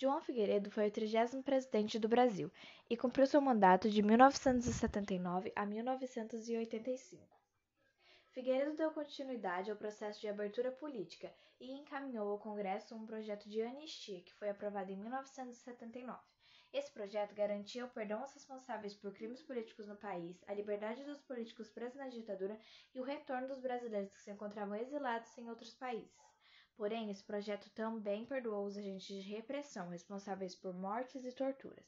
João Figueiredo foi o 30º presidente do Brasil e cumpriu seu mandato de 1979 a 1985. Figueiredo deu continuidade ao processo de abertura política e encaminhou ao Congresso um projeto de anistia que foi aprovado em 1979. Esse projeto garantia o perdão aos responsáveis por crimes políticos no país, a liberdade dos políticos presos na ditadura e o retorno dos brasileiros que se encontravam exilados em outros países. Porém, esse projeto também perdoou os agentes de repressão responsáveis por mortes e torturas.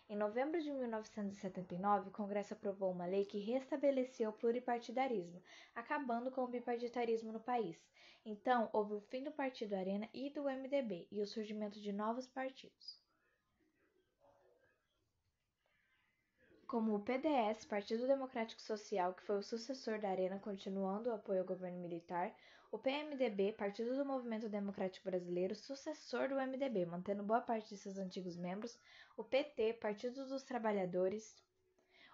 Em novembro de 1979, o Congresso aprovou uma lei que restabeleceu o pluripartidarismo, acabando com o bipartidarismo no país. Então, houve o fim do Partido Arena e do MDB e o surgimento de novos partidos, como o PDS, Partido Democrático Social, que foi o sucessor da Arena, continuando o apoio ao governo militar, o PMDB, Partido do Movimento Democrático Brasileiro, sucessor do MDB, mantendo boa parte de seus antigos membros, o PT, Partido dos Trabalhadores,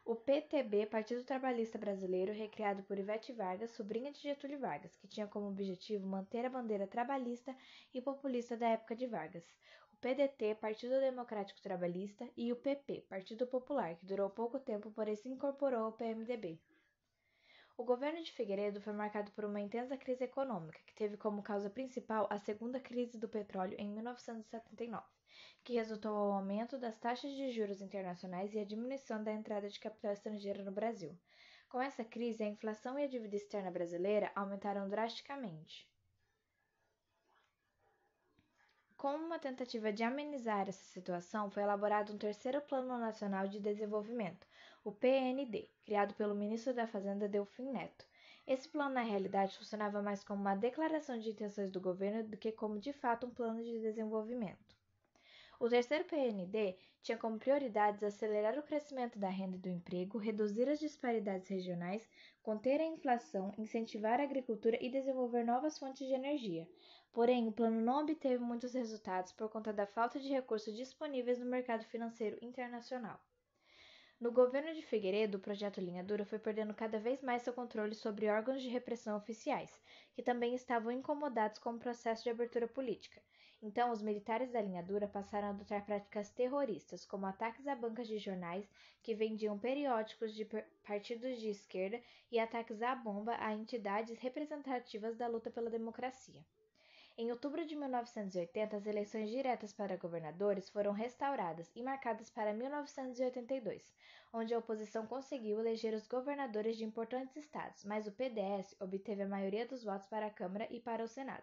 o PTB, Partido Trabalhista Brasileiro, recriado por Ivete Vargas, sobrinha de Getúlio Vargas, que tinha como objetivo manter a bandeira trabalhista e populista da época de Vargas, o PDT, Partido Democrático Trabalhista, e o PP, Partido Popular, que durou pouco tempo, porém se incorporou ao PMDB. O governo de Figueiredo foi marcado por uma intensa crise econômica, que teve como causa principal a segunda crise do petróleo em 1979, que resultou ao aumento das taxas de juros internacionais e à diminuição da entrada de capital estrangeiro no Brasil. Com essa crise, a inflação e a dívida externa brasileira aumentaram drasticamente. Como uma tentativa de amenizar essa situação, foi elaborado um terceiro Plano Nacional de Desenvolvimento, o PND, criado pelo ministro da Fazenda Delfim Neto. Esse plano, na realidade, funcionava mais como uma declaração de intenções do governo do que como, de fato, um plano de desenvolvimento. O terceiro PND tinha como prioridades acelerar o crescimento da renda e do emprego, reduzir as disparidades regionais, conter a inflação, incentivar a agricultura e desenvolver novas fontes de energia. Porém, o plano não obteve muitos resultados por conta da falta de recursos disponíveis no mercado financeiro internacional. No governo de Figueiredo, o projeto Linha Dura foi perdendo cada vez mais seu controle sobre órgãos de repressão oficiais, que também estavam incomodados com o processo de abertura política. Então, os militares da Linha Dura passaram a adotar práticas terroristas, como ataques a bancas de jornais que vendiam periódicos de partidos de esquerda e ataques à bomba a entidades representativas da luta pela democracia. Em outubro de 1980, as eleições diretas para governadores foram restauradas e marcadas para 1982, onde a oposição conseguiu eleger os governadores de importantes estados, mas o PDS obteve a maioria dos votos para a Câmara e para o Senado.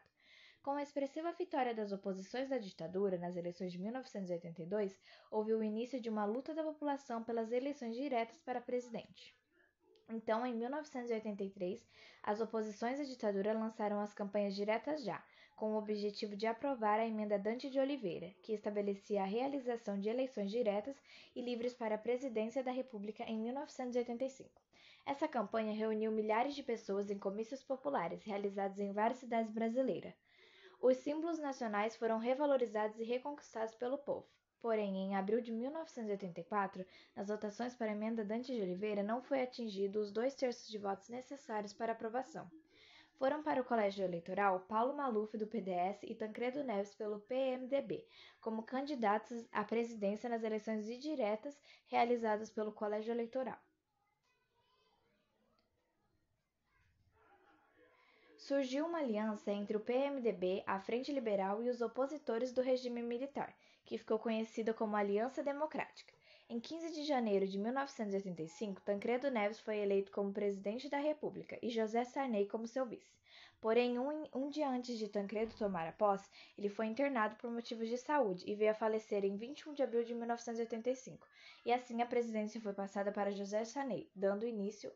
Com a expressiva vitória das oposições da ditadura nas eleições de 1982, houve o início de uma luta da população pelas eleições diretas para presidente. Então, em 1983, as oposições à ditadura lançaram as campanhas Diretas Já, com o objetivo de aprovar a emenda Dante de Oliveira, que estabelecia a realização de eleições diretas e livres para a presidência da República em 1985. Essa campanha reuniu milhares de pessoas em comícios populares realizados em várias cidades brasileiras. Os símbolos nacionais foram revalorizados e reconquistados pelo povo. Porém, em abril de 1984, nas votações para a emenda Dante de Oliveira, não foi atingido os 2/3 de votos necessários para aprovação. Foram para o colégio eleitoral Paulo Maluf, do PDS, e Tancredo Neves, pelo PMDB, como candidatos à presidência nas eleições indiretas realizadas pelo colégio eleitoral. Surgiu uma aliança entre o PMDB, a Frente Liberal e os opositores do regime militar, que ficou conhecida como Aliança Democrática. Em 15 de janeiro de 1985, Tancredo Neves foi eleito como presidente da República e José Sarney como seu vice. Porém, um dia antes de Tancredo tomar a posse, ele foi internado por motivos de saúde e veio a falecer em 21 de abril de 1985. E assim a presidência foi passada para José Sarney, dando início